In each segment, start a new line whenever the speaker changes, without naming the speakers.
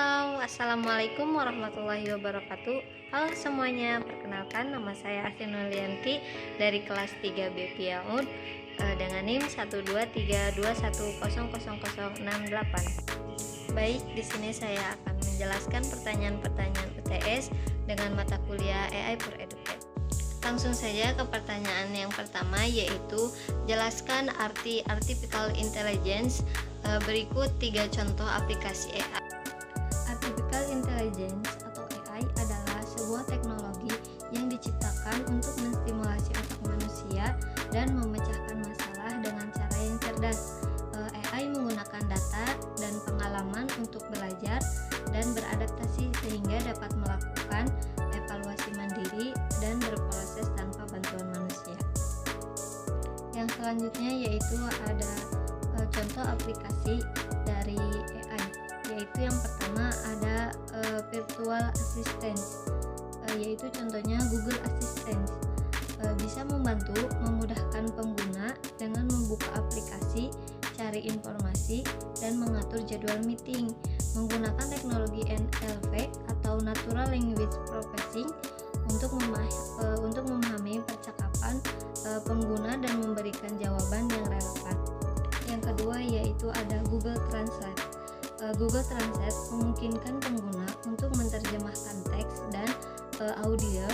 Halo, assalamualaikum warahmatullahi wabarakatuh. Halo semuanya, perkenalkan nama saya Asy Nulianti dari kelas 3 B Piaud dengan NIM 12321000068. Baik, di sini saya akan menjelaskan pertanyaan-pertanyaan UTS dengan mata kuliah AI for Educate. Langsung saja ke pertanyaan yang pertama, yaitu jelaskan arti artificial intelligence. Berikut 3 contoh aplikasi AI. Artificial intelligence atau AI adalah sebuah teknologi yang diciptakan untuk menstimulasi otak manusia dan memecahkan masalah dengan cara yang cerdas. AI menggunakan data dan pengalaman untuk belajar dan beradaptasi sehingga dapat melakukan evaluasi mandiri dan berproses tanpa bantuan manusia. Yang selanjutnya yaitu ada contoh aplikasi dari AI, yaitu yang pertama ada virtual assistant, yaitu contohnya Google Assistant. Bisa membantu memudahkan pengguna dengan membuka aplikasi, cari informasi, dan mengatur jadwal meeting. Menggunakan teknologi NLP atau Natural Language Processing untuk memahami percakapan pengguna dan memberikan jawaban yang relevan. Yang kedua yaitu ada Google Translate. Google Translate memungkinkan pengguna untuk menerjemahkan teks dan audio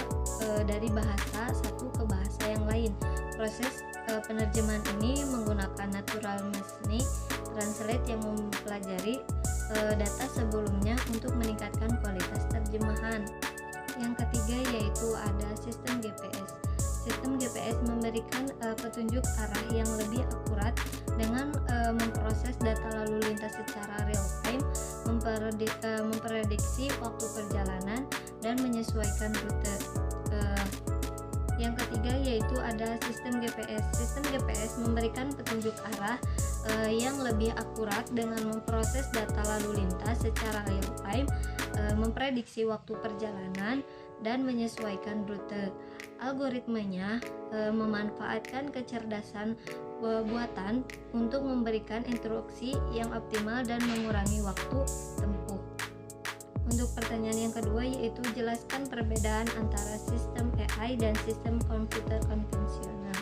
dari bahasa satu ke bahasa yang lain. Proses penerjemahan ini menggunakan Natural Machine Translate yang mempelajari data sebelumnya untuk meningkatkan kualitas terjemahan. Yang ketiga yaitu ada sistem GPS. Sistem GPS memberikan petunjuk arah yang lebih akurat dengan memproses data lalu lintas secara real time, memprediksi waktu perjalanan, dan menyesuaikan rute. Yang ketiga yaitu ada sistem GPS. Sistem GPS memberikan petunjuk arah yang lebih akurat dengan memproses data lalu lintas secara real time, memprediksi waktu perjalanan, dan menyesuaikan rute. Algoritmenya memanfaatkan kecerdasan buatan untuk memberikan instruksi yang optimal dan mengurangi waktu tempuh. Untuk pertanyaan yang kedua yaitu jelaskan perbedaan antara sistem AI dan sistem komputer konvensional.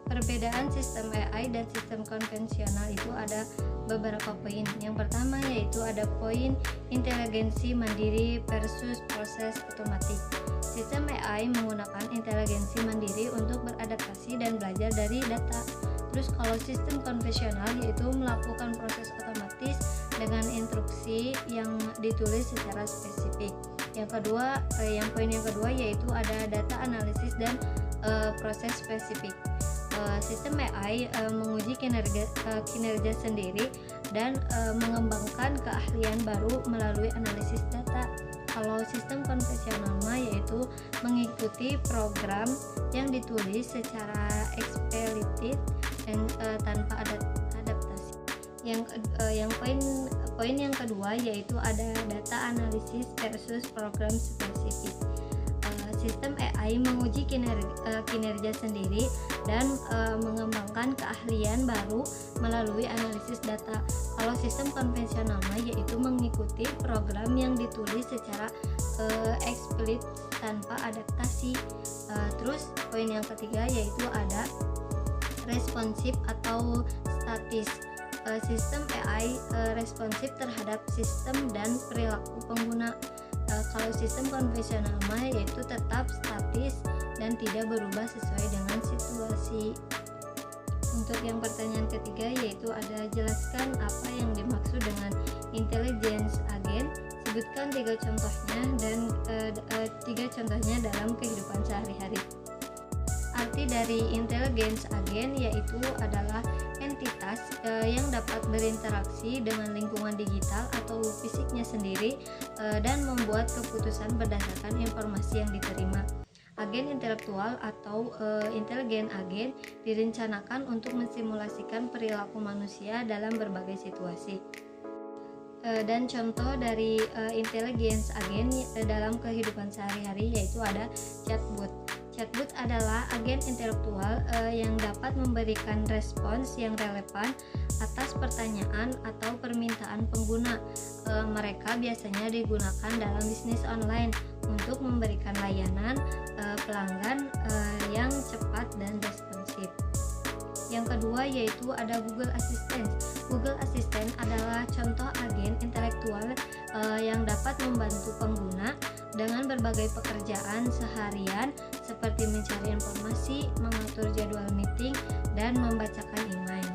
Perbedaan sistem AI dan sistem konvensional itu ada beberapa poin. Yang pertama yaitu ada poin inteligensi mandiri versus proses otomatis. Sistem AI menggunakan inteligensi mandiri untuk beradaptasi dan belajar dari data. Terus kalau sistem konvensional yaitu melakukan proses otomatis dengan instruksi yang ditulis secara spesifik. Yang kedua, poin yang kedua yaitu ada data analisis dan proses spesifik. Sistem AI menguji kinerja sendiri dan mengembangkan keahlian baru melalui analisis data. Kalau sistem konvensional yaitu mengikuti program yang ditulis secara eksplisit dan tanpa adaptasi. Yang poin yang kedua yaitu ada data analisis versus program spesifik. Sistem AI menguji kinerja sendiri dan mengembangkan keahlian baru melalui analisis data. Kalau sistem konvensional yaitu mengikuti program yang ditulis secara eksplisit tanpa adaptasi. Terus poin yang ketiga yaitu ada responsif atau statis. Sistem AI responsif terhadap sistem dan perilaku pengguna. Kalau sistem konvensional yaitu tetap statis dan tidak berubah sesuai dengan situasi. Untuk yang pertanyaan ketiga yaitu ada jelaskan apa yang dimaksud dengan intelligence agent. Sebutkan 3 contohnya dan 3 contohnya dalam kehidupan sehari-hari. Arti dari intelligence agent yaitu adalah entitas yang dapat berinteraksi dengan lingkungan digital atau fisiknya sendiri dan membuat keputusan berdasarkan informasi yang diterima. Agen intelektual atau intelligent agent direncanakan untuk mensimulasikan perilaku manusia dalam berbagai situasi. Dan contoh dari intelligence agent dalam kehidupan sehari-hari yaitu ada chatbot. Chatbot adalah agen intelektual yang dapat memberikan respons yang relevan atas pertanyaan atau permintaan pengguna. Mereka biasanya digunakan dalam bisnis online untuk memberikan layanan pelanggan yang cepat dan responsif. Yang kedua yaitu ada Google Assistant. Google Assistant adalah contoh agen intelektual yang dapat membantu pengguna dengan berbagai pekerjaan seharian seperti mencari informasi, mengatur jadwal meeting, dan membacakan email.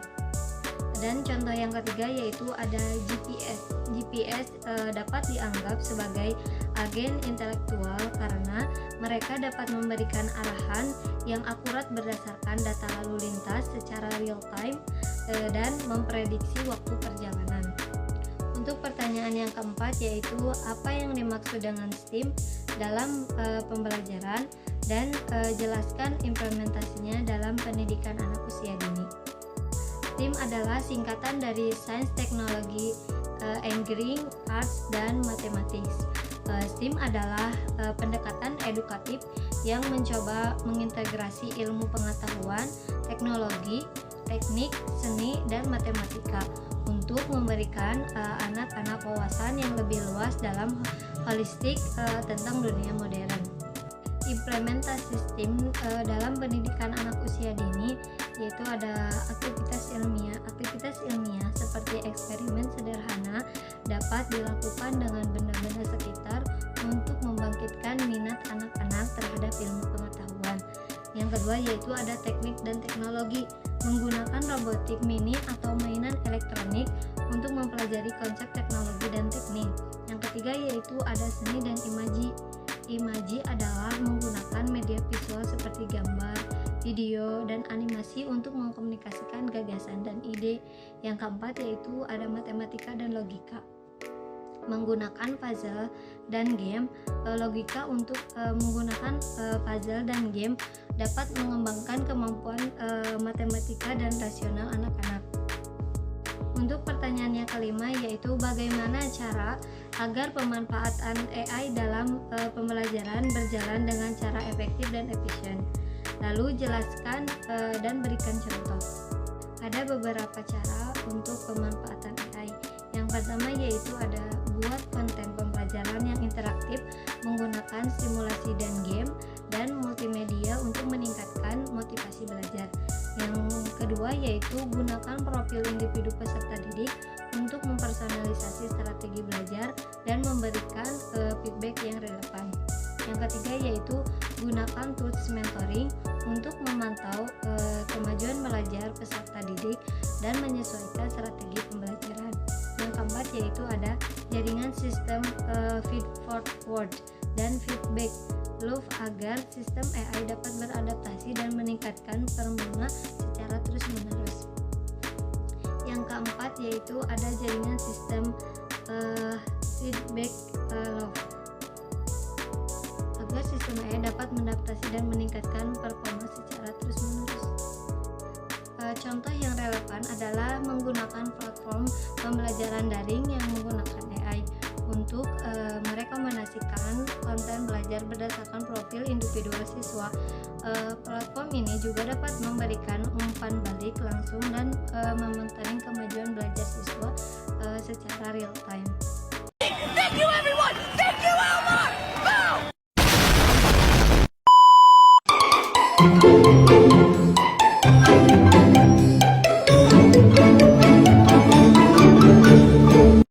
Dan contoh yang ketiga yaitu ada GPS. GPS dapat dianggap sebagai agen intelektual karena mereka dapat memberikan arahan yang akurat berdasarkan data lalu lintas secara real time dan memprediksi waktu perjalanan. Untuk pertanyaan yang keempat yaitu apa yang dimaksud dengan STEAM dalam pembelajaran dan jelaskan implementasinya dalam pendidikan anak usia dini. STEAM adalah singkatan dari Science, Technology, Engineering, Arts, dan Mathematics. STEAM adalah pendekatan edukatif yang mencoba mengintegrasi ilmu pengetahuan, teknologi, teknik, seni, dan matematika untuk memberikan anak-anak wawasan yang lebih luas dalam holistik tentang dunia modern. Implementasi STEAM dalam pendidikan anak usia dini yaitu ada aktivitas ilmiah. Aktivitas ilmiah seperti eksperimen sederhana dapat dilakukan dengan benda-benda sekitar untuk membangkitkan minat anak-anak terhadap ilmu pengetahuan. Yang kedua yaitu ada teknik dan teknologi, menggunakan robotik mini atau mainan elektronik untuk mempelajari konsep teknologi dan teknik. Yang ketiga yaitu ada seni dan imaji. Imaji adalah menggunakan media visual seperti gambar, video, dan animasi untuk mengkomunikasikan gagasan dan ide. Yang keempat yaitu ada matematika dan logika, menggunakan puzzle dan game. Logika untuk menggunakan puzzle dan game dapat mengembangkan kemampuan matematika dan rasional anak-anak. Untuk pertanyaan yang kelima yaitu bagaimana cara agar pemanfaatan AI dalam pembelajaran berjalan dengan cara efektif dan efisien. Lalu jelaskan dan berikan contoh. Ada beberapa cara untuk pemanfaatan AI. Yang pertama yaitu ada buat konten pembelajaran yang interaktif menggunakan simulasi dan game dan multimedia untuk meningkatkan motivasi belajar. Yang kedua yaitu gunakan profil individu peserta didik untuk mempersonalisasi strategi belajar dan memberikan feedback yang relevan. Yang ketiga yaitu gunakan tools mentoring untuk memantau kemajuan belajar peserta didik dan menyesuaikan strategi pembelajaran. Yang keempat yaitu ada jaringan sistem feed forward dan feedback loop agar sistem AI dapat beradaptasi dan meningkatkan pengguna secara terus-menerus. Yang keempat yaitu ada jaringan sistem feedback loop agar sistem AI dapat mengadaptasi dan meningkatkan performa secara terus-menerus. Contoh yang relevan adalah menggunakan platform pembelajaran daring yang menggunakan AI untuk merekomendasikan konten belajar berdasarkan profil individual siswa. Platform ini juga dapat memberikan umpan balik langsung dan memonitoring kemajuan belajar siswa secara real time.
Thank you everyone! Thank you Elmar! Boom!